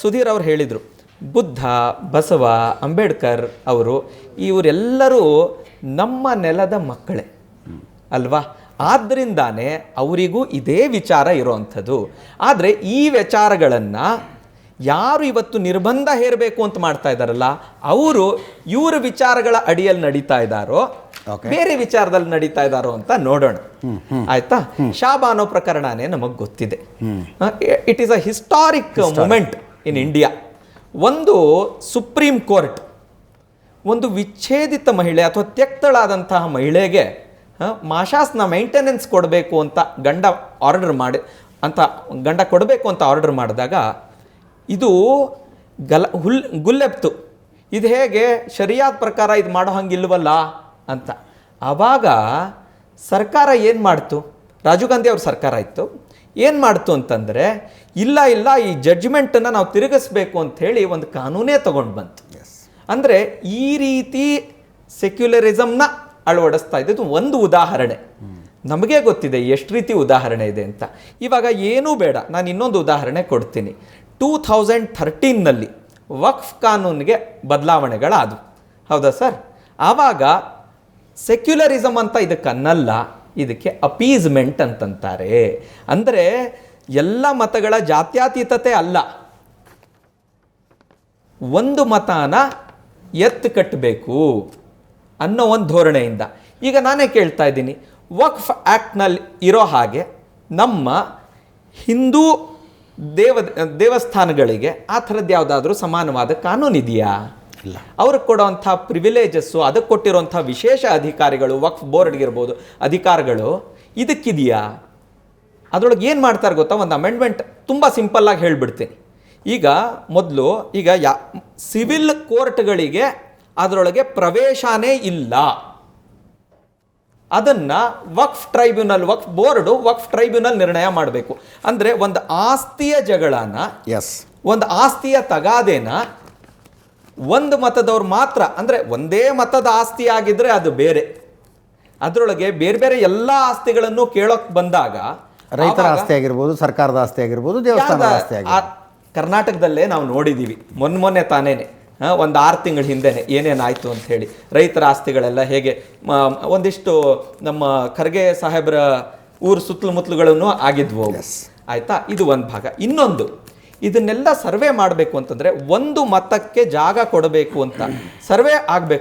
ಸುಧೀರ್ ಅವರು ಹೇಳಿದರು, ಬುದ್ಧ, ಬಸವ, ಅಂಬೇಡ್ಕರ್ ಅವರು ಇವರೆಲ್ಲರೂ ನಮ್ಮ ನೆಲದ ಮಕ್ಕಳೇ ಅಲ್ವಾ. ಆದ್ದರಿಂದಾನೇ ಅವರಿಗೂ ಇದೇ ವಿಚಾರ ಇರೋವಂಥದ್ದು. ಆದರೆ ಈ ವಿಚಾರಗಳನ್ನು ಯಾರು ಇವತ್ತು ನಿರ್ಬಂಧ ಹೇರಬೇಕು ಅಂತ ಮಾಡ್ತಾ ಇದ್ದಾರಲ್ಲ, ಅವರು ಇವರ ವಿಚಾರಗಳ ಅಡಿಯಲ್ಲಿ ನಡೀತಾ ಇದ್ದಾರೋ ಬೇರೆ ವಿಚಾರದಲ್ಲಿ ನಡೀತಾ ಇದ್ದಾರೋ ಅಂತ ನೋಡೋಣ. ಆಯ್ತಾ? ಶಾಬಾ ಅನ್ನೋ ಪ್ರಕರಣನೇ ನಮಗೆ ಗೊತ್ತಿದೆ. It is a historic moment in India. ಒಂದು ಸುಪ್ರೀಂ ಕೋರ್ಟ್ ಒಂದು ವಿಚ್ಛೇದಿತ ಮಹಿಳೆ ಅಥವಾ ತ್ಯಕ್ತಳಾದಂತಹ ಮಹಿಳೆಗೆ ಮಾಶಾಸ್ನ ಮೇಂಟೆನೆನ್ಸ್ ಕೊಡಬೇಕು ಅಂತ ಗಂಡ ಕೊಡಬೇಕು ಅಂತ ಆರ್ಡರ್ ಮಾಡಿದಾಗ ಇದು ಗುಲ್ಲೆಬ್ತು. ಇದು ಹೇಗೆ ಶರಿಯಾತ್ ಪ್ರಕಾರ ಇದು ಮಾಡೋ ಹಂಗಿಲ್ವಲ್ಲ ಅಂತ. ಆವಾಗ ಸರ್ಕಾರ ಏನು ಮಾಡ್ತು? ರಾಜೀವ್ ಗಾಂಧಿ ಅವ್ರ ಸರ್ಕಾರ ಇತ್ತು. ಏನು ಮಾಡ್ತು ಅಂತಂದರೆ, ಇಲ್ಲ ಈ ಜಡ್ಜ್ಮೆಂಟನ್ನು ನಾವು ತಿರುಗಿಸ್ಬೇಕು ಅಂಥೇಳಿ ಒಂದು ಕಾನೂನೇ ತಗೊಂಡು ಬಂತು. ಅಂದರೆ ಈ ರೀತಿ ಸೆಕ್ಯುಲರಿಸಮ್ನ ಅಳವಡಿಸ್ತಾ ಇದ್ದು ಒಂದು ಉದಾಹರಣೆ. ನಮಗೆ ಗೊತ್ತಿದೆ ಎಷ್ಟು ರೀತಿ ಉದಾಹರಣೆ ಇದೆ ಅಂತ. ಇವಾಗ ಏನೂ ಬೇಡ, ನಾನು ಇನ್ನೊಂದು ಉದಾಹರಣೆ ಕೊಡ್ತೀನಿ. 2013ನಲ್ಲಿ ವಕ್ಫ್ ಕಾನೂನಿಗೆ ಬದಲಾವಣೆಗಳಾದವು, ಹೌದಾ ಸರ್? ಆವಾಗ ಸೆಕ್ಯುಲರಿಸಮ್ ಅಂತ ಇದಕ್ಕೆ ಅನ್ನಲ್ಲ, ಇದಕ್ಕೆ ಅಪೀಸ್ಮೆಂಟ್ ಅಂತಂತಾರೆ. ಅಂದರೆ ಎಲ್ಲ ಮತಗಳ ಜಾತ್ಯತೀತತೆ ಅಲ್ಲ, ಒಂದು ಮತನ ಎತ್ತು ಕಟ್ಟಬೇಕು ಅನ್ನೋ ಒಂದು ಧೋರಣೆಯಿಂದ. ಈಗ ನಾನೇ ಕೇಳ್ತಾ ಇದ್ದೀನಿ, ವಕ್ಫ್ ಆ್ಯಕ್ಟ್ನಲ್ಲಿ ಇರೋ ಹಾಗೆ ನಮ್ಮ ಹಿಂದೂ ದೇವಸ್ಥಾನಗಳಿಗೆ ಆ ಥರದ್ದು ಯಾವುದಾದ್ರೂ ಸಮಾನವಾದ ಕಾನೂನು ಇದೆಯಾ? ಇಲ್ಲ. ಅವ್ರಿಗೆ ಕೊಡೋವಂಥ ಪ್ರಿವಿಲೇಜಸ್ಸು, ಅದಕ್ಕೆ ಕೊಟ್ಟಿರೋಂಥ ವಿಶೇಷ ಅಧಿಕಾರಿಗಳು, ವಕ್ಫ್ ಬೋರ್ಡ್ಗಿರ್ಬೋದು ಅಧಿಕಾರಗಳು ಇದಕ್ಕಿದೆಯಾ? ಅದರೊಳಗೆ ಏನು ಮಾಡ್ತಾರೆ ಗೊತ್ತಾ? ಒಂದು ಅಮೆಂಡ್ಮೆಂಟ್ ತುಂಬ ಸಿಂಪಲ್ಲಾಗಿ ಹೇಳಿಬಿಡ್ತೀನಿ. ಈಗ ಮೊದಲು ಸಿವಿಲ್ ಕೋರ್ಟ್ಗಳಿಗೆ ಅದರೊಳಗೆ ಪ್ರವೇಶನೇ ಇಲ್ಲ. ಅದನ್ನು ವಕ್ಫ್ ಟ್ರೈಬ್ಯುನಲ್, ವಕ್ಫ್ ಬೋರ್ಡು, ವಕ್ಫ್ ಟ್ರೈಬ್ಯುನಲ್ ನಿರ್ಣಯ ಮಾಡಬೇಕು. ಅಂದರೆ ಒಂದು ಆಸ್ತಿಯ ಜಗಳನ, ಒಂದು ಆಸ್ತಿಯ ತಗಾದೆನ ಒಂದು ಮತದವ್ರು ಮಾತ್ರ, ಅಂದರೆ ಒಂದೇ ಮತದ ಆಸ್ತಿ ಆಗಿದ್ರೆ ಅದು ಬೇರೆ. ಅದರೊಳಗೆ ಬೇರೆ ಬೇರೆ ಎಲ್ಲ ಆಸ್ತಿಗಳನ್ನು ಕೇಳೋಕೆ ಬಂದಾಗ ರೈತರ ಆಸ್ತಿ ಆಗಿರ್ಬೋದು, ಸರ್ಕಾರದ ಆಸ್ತಿ ಆಗಿರ್ಬೋದು, ದೇವಸ್ಥಾನದ ಆಸ್ತಿ ಆಗಿರ್ಬೋದು, ಕರ್ನಾಟಕದಲ್ಲೇ ನಾವು ನೋಡಿದ್ದೀವಿ. ಮೊನ್ನೆ ತಾನೇನೆ ಒಂದು 6 ತಿಂಗಳ ಹಿಂದೆನೆ ಏನೇನಾಯಿತು ಅಂತ ಹೇಳಿ ರೈತರ ಆಸ್ತಿಗಳೆಲ್ಲ ಹೇಗೆ ಒಂದಿಷ್ಟು ನಮ್ಮ ಖರ್ಗೆ ಸಾಹೇಬ್ರ ಊರು ಸುತ್ತಮುತ್ತಲುಗಳನ್ನು ಆಗಿದ್ವು. ಆಯಿತಾ? ಇದು ಒಂದು ಭಾಗ. ಇನ್ನೊಂದು, ಇದನ್ನೆಲ್ಲ ಸರ್ವೆ ಮಾಡಬೇಕು ಅಂತಂದರೆ ಒಂದು ಮತಕ್ಕೆ ಜಾಗ ಕೊಡಬೇಕು ಅಂತ ಸರ್ವೆ ಆಗಬೇಕು